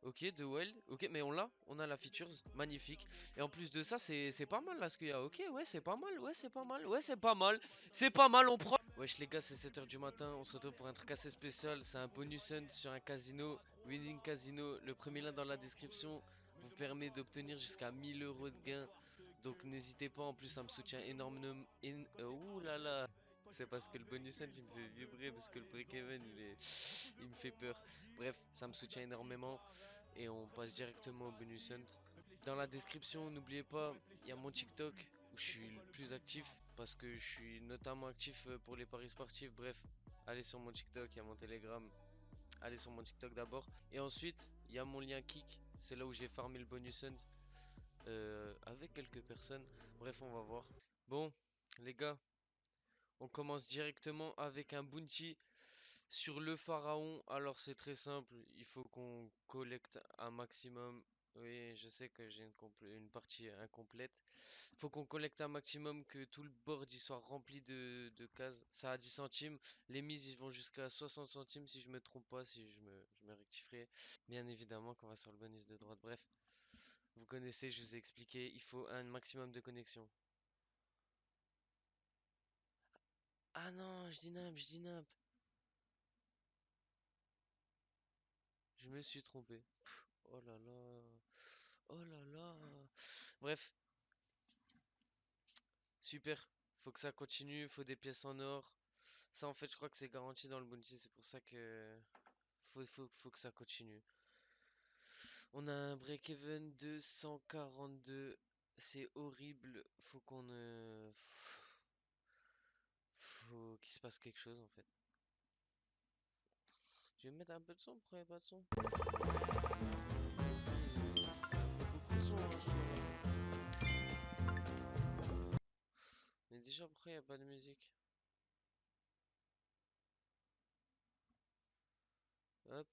Ok, de Wild. Ok, mais on a la features. Magnifique. Et en plus de ça, c'est pas mal là ce qu'il y a. Ok, ouais, c'est pas mal. Ouais, c'est pas mal. Ouais, c'est pas mal. C'est pas mal, on prend. Wesh, les gars, c'est 7 h du matin. On se retrouve pour un truc assez spécial. C'est un bonus hunt sur un casino. Winning Casino. Le premier lien dans la description vous permet d'obtenir jusqu'à 1000 euros de gain. Donc n'hésitez pas. En plus, ça me soutient énormément. Ouh là là. C'est parce que le bonus hunt il me fait vibrer. Parce que le break-even il me fait peur. Bref, ça me soutient énormément et on passe directement au bonus hunt. Dans la description, n'oubliez pas, il y a mon TikTok où je suis le plus actif parce que je suis notamment actif pour les paris sportifs. Bref, allez sur mon TikTok, il y a mon Telegram. Allez sur mon TikTok d'abord. Et ensuite, il y a mon lien Kick. C'est là où j'ai farmé le bonus hunt avec quelques personnes. Bref, on va voir. Bon, les gars, on commence directement avec un bounty sur le pharaon. Alors c'est très simple, il faut qu'on collecte un maximum. Oui, je sais que j'ai une partie incomplète. Il faut qu'on collecte un maximum, que tout le board y soit rempli de cases. Ça a 10 centimes. Les mises ils vont jusqu'à 60 centimes si je me trompe pas, si je me rectifierai. Bien évidemment qu'on va sur le bonus de droite. Bref, vous connaissez, je vous ai expliqué, il faut un maximum de connexion. Ah non, je dis nimp, je dis nimp. Je me suis trompé. Oh là là. Oh là là. Bref, super. Faut que ça continue, faut des pièces en or. Ça, en fait, je crois que c'est garanti dans le bounty, c'est pour ça que faut que ça continue. On a un break-even de 142. C'est horrible. Faut qu'on faut qu'il se passe quelque chose en fait. Je vais mettre un peu de son, pourquoi y a pas de son? C'est un peu beaucoup de son, hein, je trouve. Mais déjà, pourquoi y a pas de musique? Hop.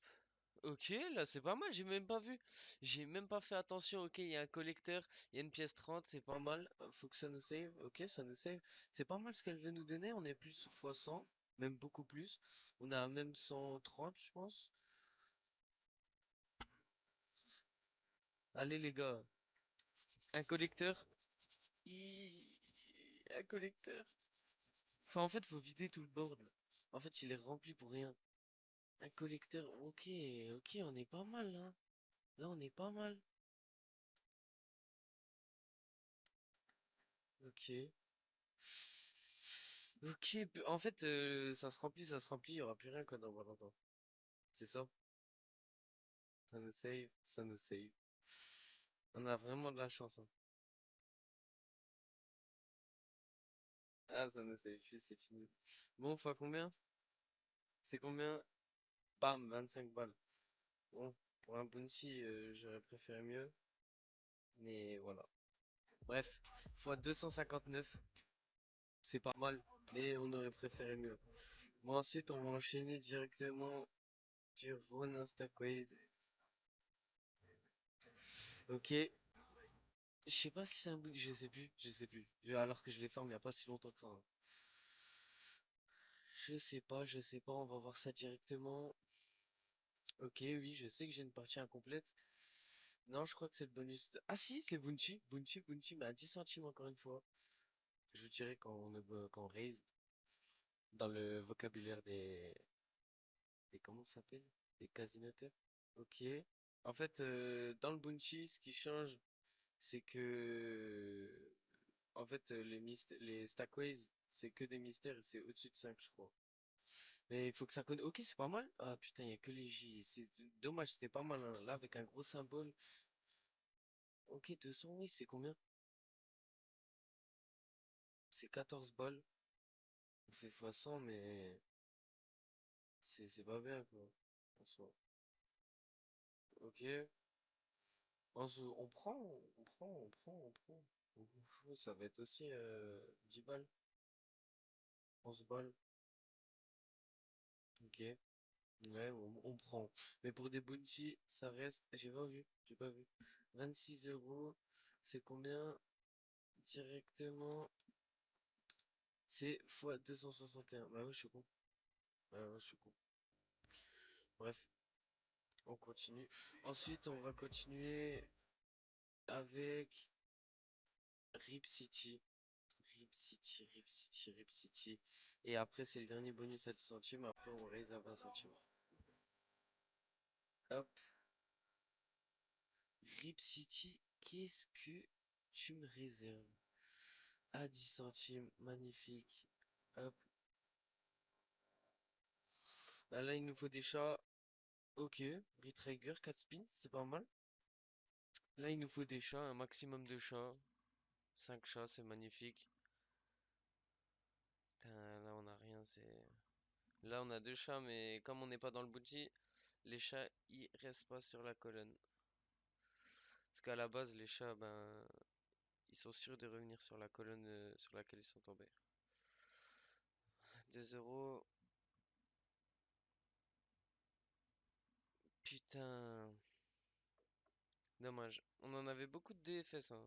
Ok, là c'est pas mal, j'ai même pas vu. J'ai même pas fait attention. Ok, il y a un collecteur, il y a une pièce 30, c'est pas mal. Faut que ça nous save. Ok, ça nous save. C'est pas mal ce qu'elle veut nous donner. On est plus fois 100, même beaucoup plus. On a même 130, je pense. Allez les gars, un collecteur. Un collecteur. Enfin, en fait, faut vider tout le board. En fait, il est rempli pour rien. Un collecteur. Ok, ok, on est pas mal là. Là, on est pas mal. Ok. Ok, en fait, ça se remplit, il y aura plus rien quoi dans pas longtemps. C'est ça. Ça nous save, ça nous save. On a vraiment de la chance, hein. Ah, ça nous save, c'est fini. Bon, fois combien? C'est combien? Bam, 25 balles. Bon, pour un bounty, j'aurais préféré mieux. Mais voilà. Bref, fois 259, c'est pas mal. Mais on aurait préféré mieux. Bon, ensuite, on va enchaîner directement sur Ronin Stackways. Ok, je sais pas si c'est un bug, je sais plus, je sais plus. Alors que je l'ai fait il y a pas si longtemps que ça, hein. Je sais pas, on va voir ça directement. Ok, oui, je sais que j'ai une partie incomplète. Non, je crois que c'est le bonus. Ah si, c'est Bounty, Bounty, Bounty, mais à 10 centimes encore une fois. Je vous dirai quand on raise dans le vocabulaire des comment ça s'appelle? Des casinoteurs. Ok. En fait, dans le Bounty, ce qui change, c'est que en fait, les Stackways, c'est que des mystères et c'est au-dessus de 5 je crois. Mais il faut que ça connaisse. Ok, c'est pas mal. Ah putain, il y a que les J. C'est dommage, c'était pas mal, hein. Là, avec un gros symbole. Ok, 200, oui, c'est combien? C'est 14 balles. On fait fois 100, mais c'est pas bien, quoi. En soi. Ok. On prend, on prend, on prend, on prend. Ça va être aussi 10 balles, 11 balles. Ok. Ouais, on prend. Mais pour des bounty, ça reste. J'ai pas vu, j'ai pas vu. 26 euros, c'est combien? Directement, c'est fois 261. Bah ouais, je suis con. Ouais, ouais, je suis con. Bref, On continue. Ensuite, on va continuer avec Rip City. Rip City, Rip City, Rip City. Et après, c'est le dernier bonus à 10 centimes. Après, on raise à 20 centimes. Hop. Rip City, qu'est-ce que tu me réserves? À 10 centimes, magnifique. Hop. Bah là, il nous faut des chats. Ok. Retrigger, 4 spins, c'est pas mal. Là, il nous faut des chats, un maximum de chats. 5 chats, c'est magnifique. Putain, là, on a rien, c'est... Là, on a deux chats, mais comme on n'est pas dans le bouti, les chats, ils restent pas sur la colonne. Parce qu'à la base, les chats, ben, ils sont sûrs de revenir sur la colonne sur laquelle ils sont tombés. 2 euros. Putain. Dommage. On en avait beaucoup de DFS, hein.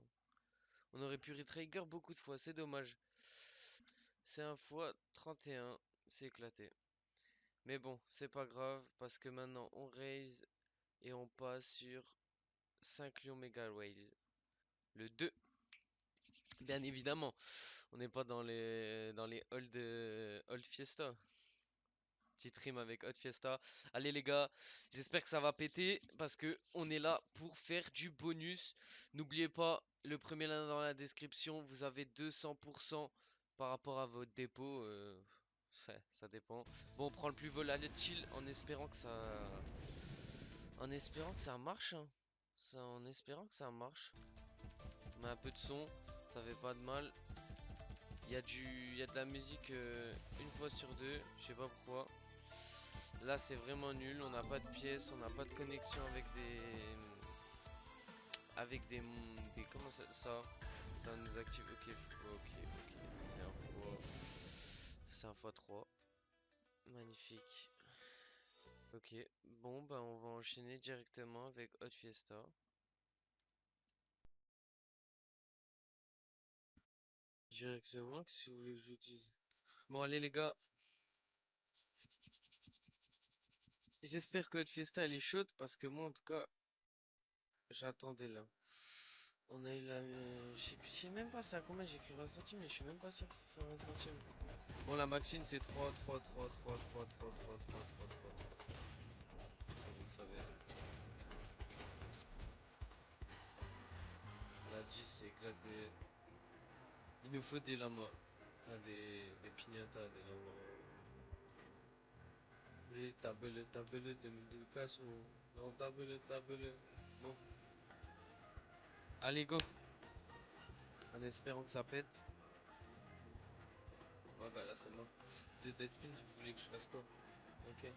On aurait pu retrigger beaucoup de fois, c'est dommage. C'est un fois 31, c'est éclaté. Mais bon, c'est pas grave, parce que maintenant on raise et on passe sur 5 Lions Mega Whales. Le 2, bien évidemment. On n'est pas dans les Old Fiesta. Petite rime avec Hot Fiesta. Allez les gars, j'espère que ça va péter parce que on est là pour faire du bonus. N'oubliez pas, le premier lien dans la description, vous avez 200% par rapport à votre dépôt. Ouais, ça dépend. Bon, on prend le plus volatile en espérant que ça marche, hein. En espérant que ça marche. On met un peu de son, ça fait pas de mal. Il y a de la musique une fois sur deux, je sais pas pourquoi. Là, c'est vraiment nul. On n'a pas de pièces, on n'a pas de connexion avec des comment ça nous active. Ok, ok, ok. C'est un fois 3. Magnifique. Ok. Bon, bah on va enchaîner directement avec Hot Fiesta. Directement, qu'est-ce que vous voulez que je vous dise? Bon, allez les gars. J'espère que Hot Fiesta elle est chaude parce que moi en tout cas j'attendais là. On a eu la. Je sais même pas c'est à combien j'ai écrit 20 centimes, mais je suis même pas sûr que ce soit 20 centimes. Bon, la maxime c'est 3, 3, 3, 3, 3, 3, 3, 3, 3, 3, 3. Ça, vous savez. La 10 c'est éclaté. Il nous faut des lamas. Ah, des piñatas, des lamas. Les tables de multiplication. Non, table. Bon. Allez, go. En espérant que ça pète. Ouais, bah là c'est mort. De dead spin, vous voulez que je fasse quoi? Ok.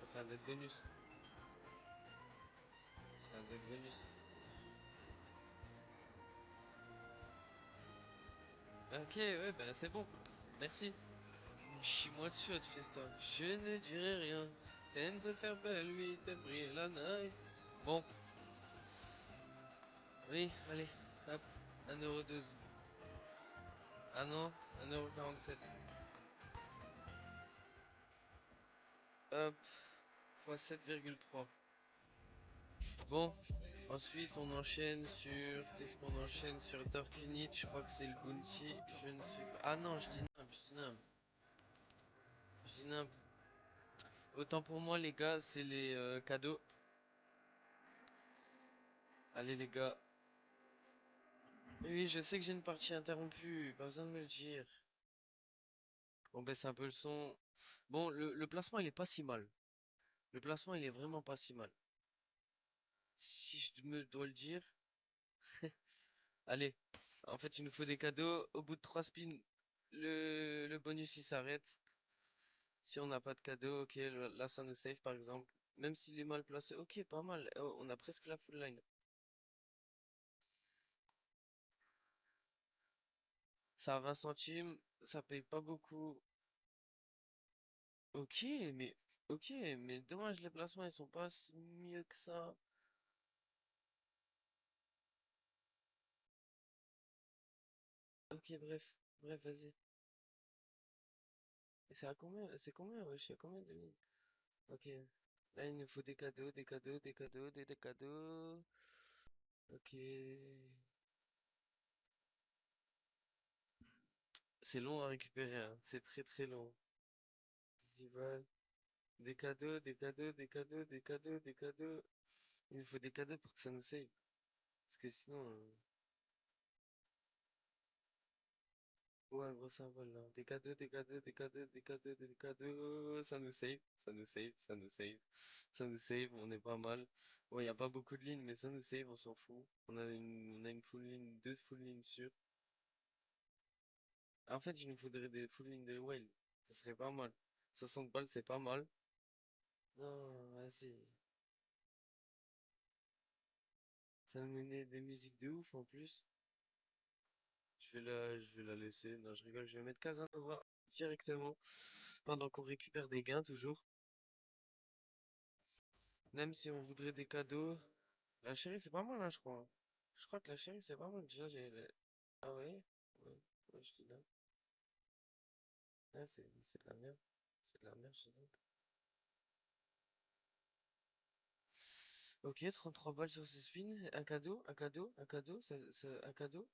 C'est un dead bonus. C'est un dead bonus. Ok, ouais, bah c'est bon. Merci. Chie-moi dessus, Hot Fiesta. Je ne dirai rien. T'aimes te faire belle, oui, t'aimes briller la night. Bon, oui, allez, hop, 1,12 €. Ah non, 1,47 €. Hop, fois 7,3. Bon, ensuite on enchaîne sur... Qu'est-ce qu'on enchaîne sur Torquinit? Je crois que c'est le Bounty. Je ne suis pas... Ah non, je dis nimp, je dis nimp. Je dis nimp. Autant pour moi les gars, c'est les cadeaux. Allez les gars. Oui, je sais que j'ai une partie interrompue, pas besoin de me le dire. On baisse un peu le son. Bon, le placement il est pas si mal. Le placement il est vraiment pas si mal. Si je me dois le dire. Allez, en fait il nous faut des cadeaux. Au bout de 3 spins, le bonus il s'arrête. Si on n'a pas de cadeau, ok, là ça nous save par exemple. Même s'il est mal placé, ok, pas mal. Oh, on a presque la full line. Ça a 20 centimes, ça paye pas beaucoup. Ok, mais ok, mais dommage les placements ils sont pas si mieux que ça. Ok, bref, bref, vas-y. Et c'est à combien? C'est combien, wesh? Il y a combien de lignes? Ok. Là, il nous faut des cadeaux, des cadeaux, des cadeaux, des cadeaux. Ok. C'est long à récupérer, hein. C'est très très long. 10 balles. Des cadeaux, des cadeaux, des cadeaux, des cadeaux, des cadeaux. Il nous faut des cadeaux pour que ça nous save. Parce que sinon, ouais, gros symbole là. Des cadeaux, des cadeaux, des cadeaux, des cadeaux, des cadeaux. Ça nous save, ça nous save, ça nous save. Ça nous save, on est pas mal. Ouais, y a pas beaucoup de lignes, mais ça nous save, on s'en fout. On a une full ligne, deux full lignes sûres. En fait, il nous faudrait des full lignes de whale. Ça serait pas mal. 60 balles, c'est pas mal. Non, vas-y. Ça nous met des musiques de ouf en plus. Je vais la laisser. Non, je rigole, je vais mettre Casanova directement. Pendant qu'on récupère des gains toujours. Même si on voudrait des cadeaux. La chérie, c'est pas mal, hein, je crois. Je crois que la chérie, c'est pas mal. Déjà, Ah ouais? Ouais, ouais, je te donne. Ah, c'est de la merde. C'est de la merde, je te donne. Ok, 33 balles sur ce spin. Un cadeau, un cadeau, un cadeau, un cadeau.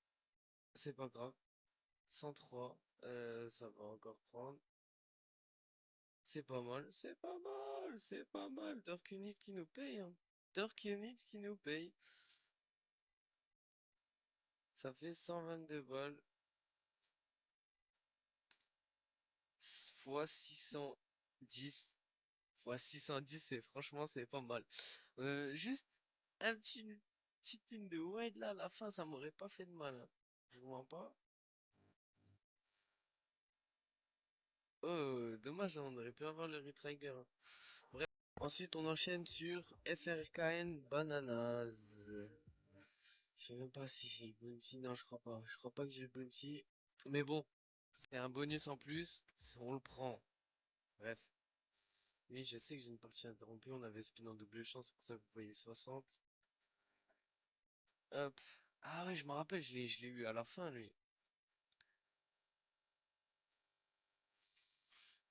C'est pas grave. 103. Ça va encore prendre. C'est pas mal, c'est pas mal, c'est pas mal. Dark Unit qui nous paye, hein. Dark Unit qui nous paye. Ça fait 122 balles fois 610. Fois 610, c'est franchement, c'est pas mal. Juste un petit team de wide là à la fin, ça m'aurait pas fait de mal, hein. Je vous mens pas. Oh, dommage, hein, on aurait pu avoir le Retrigger, hein. Bref, ensuite on enchaîne sur FRKN Bananas. Je sais même pas si j'ai le bounty. Non, je crois pas. Je crois pas que j'ai le bounty. Mais bon, c'est un bonus en plus. On le prend. Bref. Oui, je sais que j'ai une partie interrompue. On avait spin en double chance. C'est pour ça que vous voyez 60. Hop. Ah ouais, je me rappelle, je l'ai eu à la fin, lui.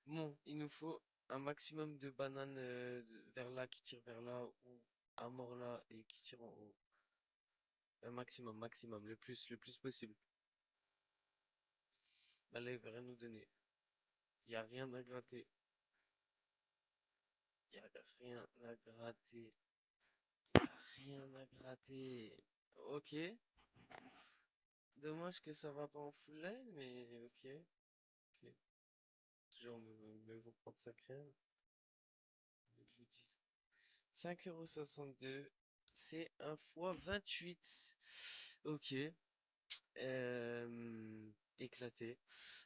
Bon, il nous faut un maximum de bananes vers là, qui tirent vers là, ou à mort là, et qui tirent en haut. Un maximum, maximum, le plus possible. Bah là, il va rien nous donner. Il y a rien à gratter. Il y a rien à gratter. Rien à gratter. Ok. Dommage que ça va pas en full line, mais ok. Ok. Toujours me vous prendre ça crème. 5,62€. C'est un fois 28. Ok. Éclaté.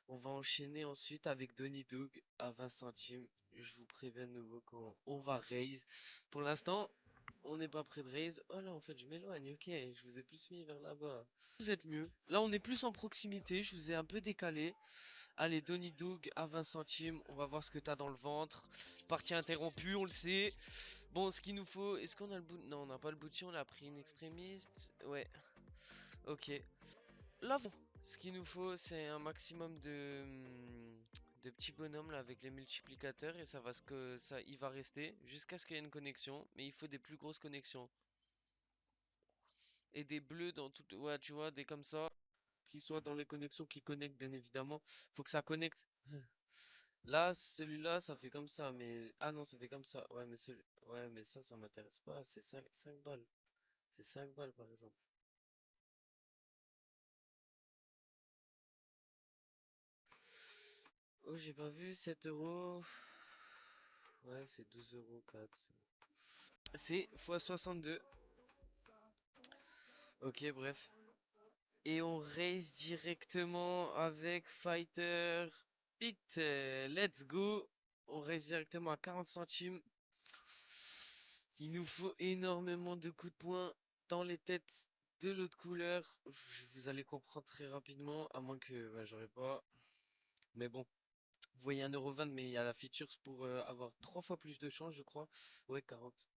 On va enchaîner ensuite avec Donny Doug à 20 centimes. Je vous préviens de nouveau qu'on va raise. Pour l'instant, on n'est pas près de raise. Oh là, en fait, je m'éloigne. Ok, je vous ai plus mis vers là-bas. Vous êtes mieux. Là, on est plus en proximité. Je vous ai un peu décalé. Allez, Donny Doug à 20 centimes. On va voir ce que t'as dans le ventre. Partie interrompue, on le sait. Bon, ce qu'il nous faut. Est-ce qu'on a le bout? Non, on n'a pas le bouti. On a pris une extrémiste. Ouais, ok. Là, bon, ce qu'il nous faut, c'est un maximum de petits bonhommes là avec les multiplicateurs et ça va ce que ça, il va rester jusqu'à ce qu'il y ait une connexion, mais il faut des plus grosses connexions et des bleus dans tout, ouais, tu vois, des comme ça qui soient dans les connexions qui connectent bien évidemment. Faut que ça connecte. Là, celui-là, ça fait comme ça, mais ah non, ça fait comme ça. Ouais, mais ça m'intéresse pas. C'est 5 balles. C'est 5 balles par exemple. Oh, j'ai pas vu 7 euros. Ouais, c'est 12 € 4. C'est x 62. Ok, bref. Et on race directement avec Fighter Pit. Let's go. On race directement à 40 centimes. Il nous faut énormément de coups de poing dans les têtes de l'autre couleur. Vous allez comprendre très rapidement, à moins que bah, j'aurais pas. Mais bon, vous voyez 1,20 €, mais il y a la features pour avoir 3 fois plus de chance, je crois. Ouais, 40.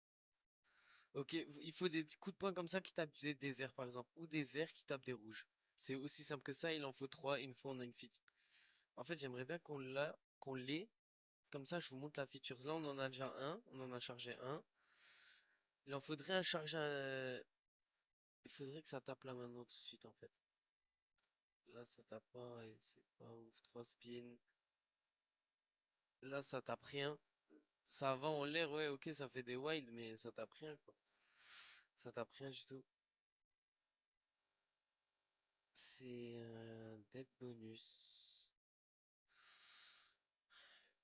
Ok, il faut des petits coups de poing comme ça qui tapent des verts par exemple, ou des verts qui tapent des rouges. C'est aussi simple que ça, il en faut trois, une fois on a une fit. En fait, j'aimerais bien qu'on l'ait, Comme ça, je vous montre la feature. Là, on en a déjà un. On en a chargé un. Il en faudrait un charger un... Il faudrait que ça tape là maintenant tout de suite en fait. Là, ça tape pas et c'est pas ouf. 3 spins. Là, ça tape rien. Ça va en l'air, ouais, ok, ça fait des wild, mais ça tape rien quoi. Ça tape rien du tout. C'est un dead bonus.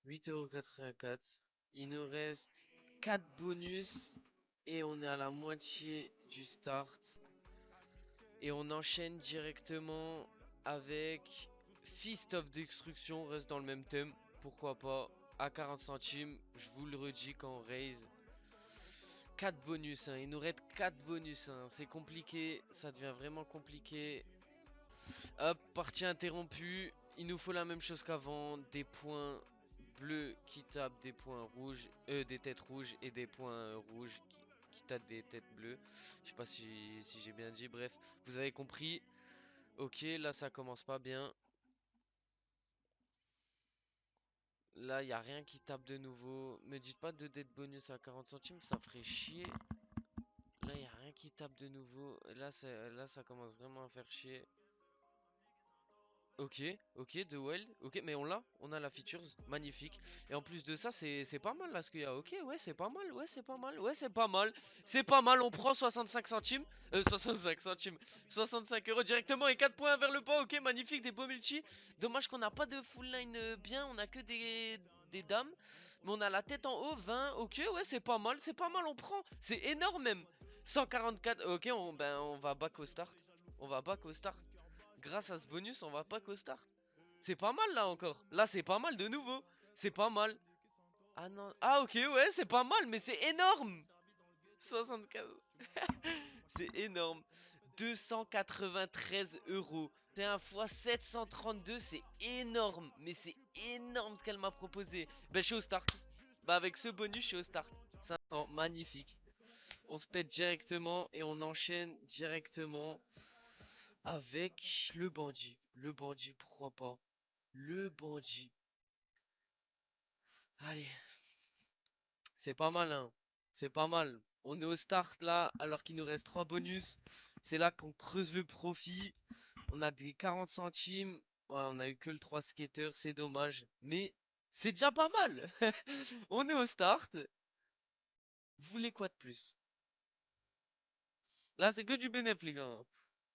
8,84 €. Il nous reste 4 bonus et on est à la moitié du start. Et on enchaîne directement avec Fist of Destruction, reste dans le même thème, pourquoi pas, à 40 centimes, je vous le redis quand on raise. 4 bonus, hein. Il nous reste 4 bonus, hein. C'est compliqué, ça devient vraiment compliqué. Hop, partie interrompue, il nous faut la même chose qu'avant, des points bleus qui tapent des points rouges, des têtes rouges et des points rouges qui tapent des têtes bleues. Je sais pas si j'ai bien dit, bref, vous avez compris. Ok, là ça commence pas bien. Là, il a rien qui tape de nouveau. Me dites pas de dead bonus à 40 centimes, ça ferait chier. Là, il a rien qui tape de nouveau. Là, ça commence vraiment à faire chier. Ok, ok, de Wild. Ok, mais on a la features, magnifique. Et en plus de ça, c'est pas mal là ce qu'il y a. Ok, ouais, c'est pas mal, ouais, c'est pas mal, ouais, c'est pas mal. C'est pas mal, on prend 65 centimes. 65 centimes, 65 € directement et 4 points vers le bas. Ok, magnifique, des beaux multi. Dommage qu'on n'a pas de full line bien, on a que des dames. Mais on a la tête en haut, 20. Ok, ouais, c'est pas mal, on prend. C'est énorme même. 144, ok, on va back au start. On va back au start. Grâce à ce bonus, on va pas qu'au start. C'est pas mal là encore. Là, c'est pas mal de nouveau. C'est pas mal. Ah non. Ah ok, ouais, c'est pas mal, mais c'est énorme. 75. C'est énorme. 293 €. C'est un fois 732, c'est énorme. Mais c'est énorme ce qu'elle m'a proposé. Bah, je suis au start. Bah, avec ce bonus, je suis au start. 500, magnifique. On se pète directement et on enchaîne directement avec le bandit. Le bandit, pourquoi pas? Le bandit. Allez, c'est pas mal, hein. C'est pas mal. On est au start là, alors qu'il nous reste 3 bonus. C'est là qu'on creuse le profit. On a des 40 centimes. Ouais, on a eu que le 3 skater, c'est dommage. Mais c'est déjà pas mal. On est au start. Vous voulez quoi de plus? Là, c'est que du bénéf, les gars.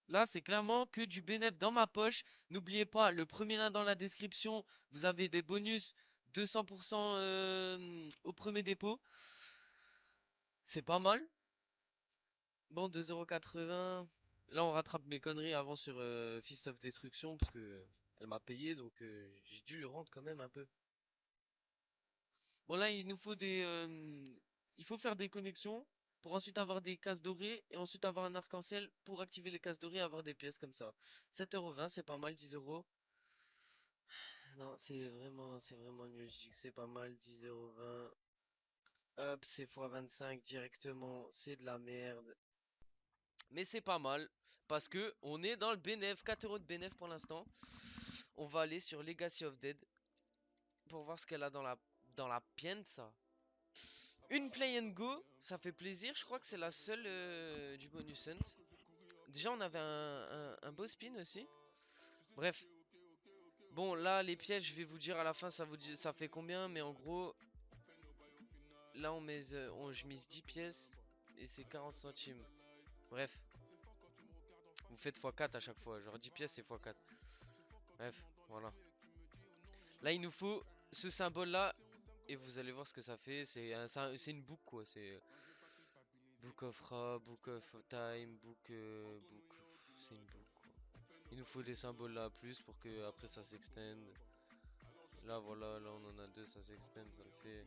Là, c'est clairement que du bénéf dans ma poche. N'oubliez pas, le premier lien dans la description, vous avez des bonus 200% au premier dépôt. C'est pas mal. Bon, 2,80 €. Là, on rattrape mes conneries avant sur Fist of Destruction parce que elle m'a payé donc j'ai dû le rendre quand même un peu. Bon, là, il nous faut il faut faire des connexions pour ensuite avoir des cases dorées et ensuite avoir un arc-en-ciel pour activer les cases dorées et avoir des pièces comme ça. 7,20 €, c'est pas mal, 10 €. Non, c'est vraiment nul. Je dis que c'est pas mal, 10,20 €. Hop, c'est x25 directement, c'est de la merde. Mais c'est pas mal parce que on est dans le bénéf, 4 € de bénéf pour l'instant. On va aller sur Legacy of Dead pour voir ce qu'elle a dans la pienza. Une play and go, ça fait plaisir. Je crois que c'est la seule du bonus hunt. Déjà, on avait un beau spin aussi. Bref. Bon, là, les pièges, je vais vous dire à la fin, ça fait combien. Mais en gros, là, je mise 10 pièces et c'est 40 centimes. Bref. Vous faites x4 à chaque fois. Genre 10 pièces, c'est x4. Bref, voilà. Là, il nous faut ce symbole-là. Et vous allez voir ce que ça fait. C'est une boucle, quoi. C'est Book of Ra, Book of Time, Book. C'est une boucle, quoi. Il nous faut des symboles là plus pour que après ça s'extende. Là, voilà, là on en a deux, ça s'extend, ça le fait.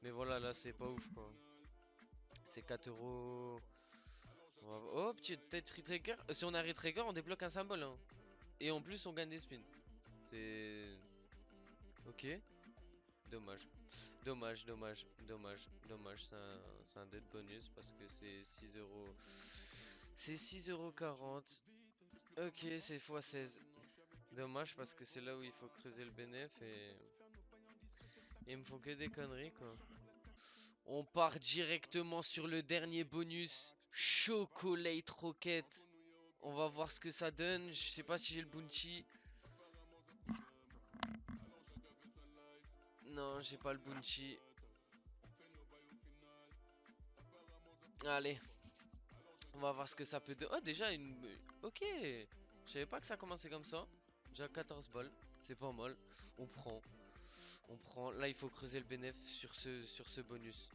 Mais voilà, là c'est pas ouf, quoi. C'est 4 €. Oh, petit tête retrigger. Si on a retrigger, on débloque un symbole, hein. Et en plus, on gagne des spins. C'est. Ok. Dommage. Dommage, dommage, dommage, dommage. C'est un dead bonus parce que c'est 6 €. C'est 6,40 €. Ok, c'est x16. Dommage parce que c'est là où il faut creuser le bénéf et Ils me font que des conneries quoi. On part directement sur le dernier bonus. Chocolate Rocket. On va voir ce que ça donne. Je sais pas si j'ai le bounty. Non, j'ai pas le bounty. Allez. On va voir ce que ça peut donner. Oh, déjà une... Ok. Je savais pas que ça commençait comme ça. Déjà 14 balles. C'est pas mal. On prend. On prend. Là, il faut creuser le bénéf sur ce bonus.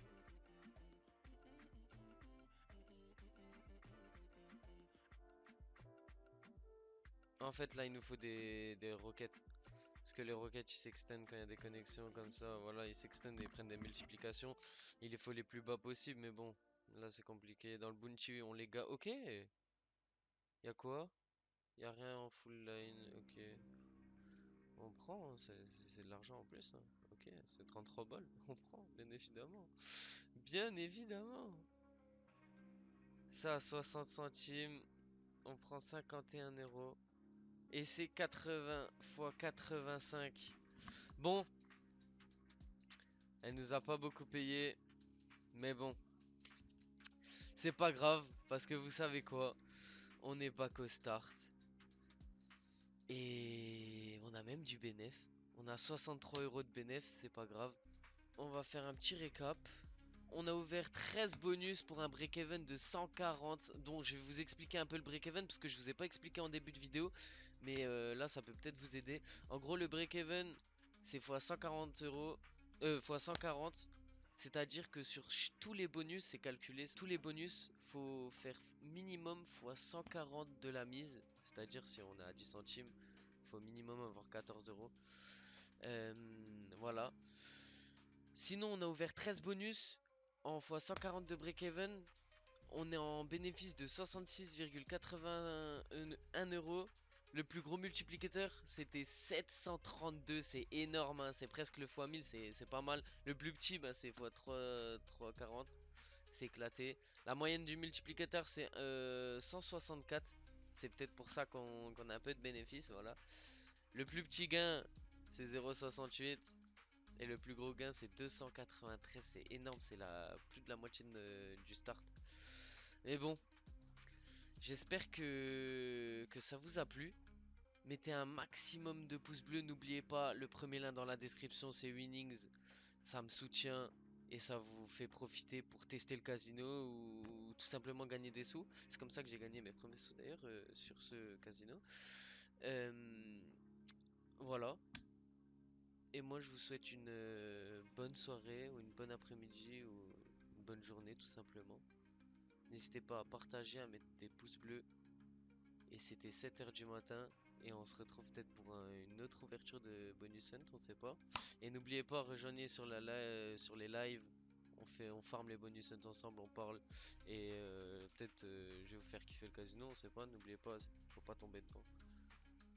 En fait, là, il nous faut des roquettes. Parce que les roquettes, ils s'extendent quand il y a des connexions comme ça. Voilà, ils s'extendent et ils prennent des multiplications. Il les faut les plus bas possible, mais bon. Là, c'est compliqué. Dans le bounty, on les gars. Ok. Y'a quoi? Y'a rien en full line. Ok. On prend, hein, c'est de l'argent en plus. Hein. Ok, c'est 33 balles. On prend, bien évidemment. Bien évidemment. Ça à 60 centimes. On prend 51 euros. Et c'est 80 fois 85. Bon, elle nous a pas beaucoup payé. Mais bon, c'est pas grave. Parce que vous savez quoi? On n'est pas qu'au start. Et on a même du bénéf. On a 63 euros de bénéf, c'est pas grave. On va faire un petit récap. On a ouvert 13 bonus pour un break-even de 140, dont je vais vous expliquer un peu le break-even parce que je vous ai pas expliqué en début de vidéo, mais là ça peut peut-être vous aider. En gros, le break-even c'est x 140 euros, x 140, c'est-à-dire que sur tous les bonus, c'est calculé, tous les bonus, faut faire minimum x 140 de la mise, c'est-à-dire si on est à 10 centimes, faut minimum avoir 14 euros. Voilà. Sinon, on a ouvert 13 bonus en x 140 de break-even. On est en bénéfice de 66,81 euros. Le plus gros multiplicateur, c'était 732. C'est énorme, hein, c'est presque le x1000, c'est pas mal. Le plus petit, bah, c'est x 340. C'est éclaté. La moyenne du multiplicateur, c'est 164. C'est peut-être pour ça qu'on a un peu de bénéfice, voilà. Le plus petit gain, c'est 0,68. Et le plus gros gain c'est 293, c'est énorme, c'est plus de la moitié du start. Mais bon, j'espère que ça vous a plu. Mettez un maximum de pouces bleus, n'oubliez pas, le premier lien dans la description c'est Winnings. Ça me soutient et ça vous fait profiter pour tester le casino ou tout simplement gagner des sous. C'est comme ça que j'ai gagné mes premiers sous d'ailleurs sur ce casino. Voilà. Et moi je vous souhaite une bonne soirée ou une bonne après-midi ou une bonne journée tout simplement. N'hésitez pas à partager, à mettre des pouces bleus. Et c'était 7h du matin. Et on se retrouve peut-être pour une autre ouverture de Bonus Hunt, on sait pas. Et n'oubliez pas, rejoignez sur sur les lives. On farm les Bonus Hunt ensemble, on parle. Et peut-être je vais vous faire kiffer le casino, on sait pas. N'oubliez pas, faut pas tomber dedans.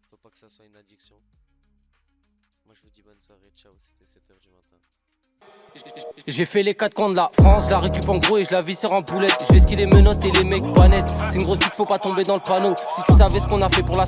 Faut pas que ça soit une addiction. Moi je vous dis bonne soirée, ciao, c'était 7h du matin. J'ai fait les 4 coins de la France, je la récup en gros et je la viscère en poulette. Je vais skier les menottes et les mecs pas nets. C'est une grosse pute, faut pas tomber dans le panneau. Si tu savais ce qu'on a fait pour la